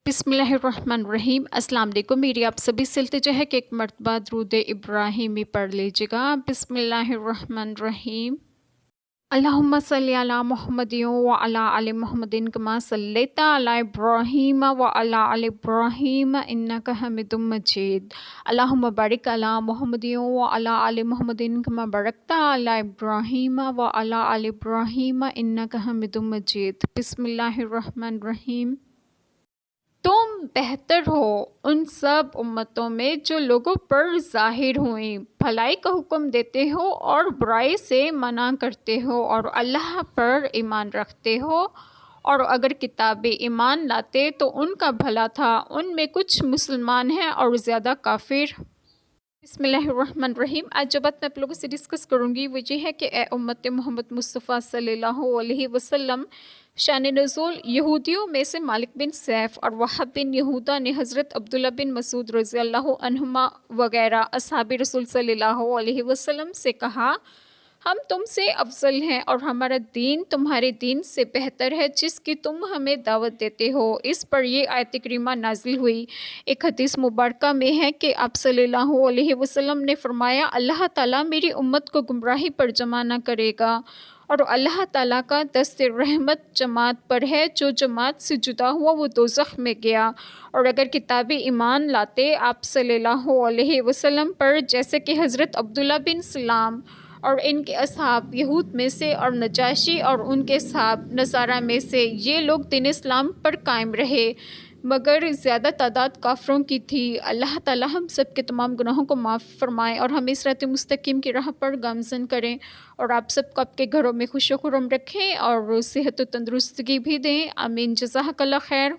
बिस्मिल्लाहिर्रहमानिर्रहीम। अस्सलाम वालेकुम। मेरी आप सभी से इल्तिजा है कि एक मरतबा दुरूद इब्राहिमी पढ़ लीजिएगा। बिस्मिल्लाहिर्रहमानिर्रहीम। अल्लाहुम्मा सल्ली अला मुहम्मदिन व अला आलि मुहम्मदिन कमा सल्लैता अला इब्राहीम व अला आलि इब्राहीम इन्नका हमीदुम मजीद। अल्लाहुम्मा बारिक अला मुहम्मदिन व अला आलि मुहम्मदिन कमा बारकता अला इब्राहीम व अला आलि इब्राहीम इन्नका हमीदुम मजीद। बिस्मिल्लाहिर्रहमानिर्रहीम। तुम बेहतर हो उन सब उम्मतों में जो लोगों पर ज़ाहिर हुई, भलाई का हुक्म देते हो और बुराई से मना करते हो और अल्लाह पर ईमान रखते हो, और अगर किताबी ईमान लाते तो उनका भला था, उनमें कुछ मुसलमान हैं और ज़्यादा काफिर। बिस्मिल्लाहिर्रहमानिर्रहीम। आज जो बात मैं आप लोगों से डिस्कस करूँगी वो ये है कि ए उम्मत मोहम्मद मुस्तफ़ा सल्लल्लाहु अलैहि वसल्लम, शान नुज़ूल यहूदियों में से मालिक बिन सैफ़ और वहब बिन यहूदा ने हज़रत अब्दुल्ला बिन मसूद रज़ियल्लाहु अन्हुमा वगैरह असहाबी रसूल सल्लल्लाहु अलैहि वसल्लम से कहा, हम तुमसे अफजल हैं और हमारा दीन तुम्हारे दीन से बेहतर है जिसकी तुम हमें दावत देते हो। इस पर ये आयत करीमा नाजिल हुई। एक हदीस मुबारका में है कि आप सल्लल्लाहु अलैहि वसल्लम ने फरमाया, अल्लाह ताला मेरी उम्मत को गुमराही पर जमा न करेगा और अल्लाह ताला का दस्ते रहमत जमात पर है, जो जमात से जुदा हुआ वो दोज़ख में गया। और अगर किताबी ईमान लाते आप सल्लल्लाहु अलैहि वसल्लम पर, जैसे कि हज़रत अब्दुल्ला बिन सलाम और इनके असहाब यहूद में से और नजाशी और उनके असहाब नसारा में से, ये लोग दीन इस्लाम पर कायम रहे मगर ज़्यादा तादाद काफ़रों की थी। अल्लाह ताला हम सब के तमाम गुनाहों को माफ़ फरमाएँ और हमें सिरात मुस्तकीम की राह पर गामज़न करें, और आप सबको आपके घरों में खुश खुरम रखें और सेहत व तंदुरुस्तगी भी दें। आमीन। जज़ाकल्लाह खैर।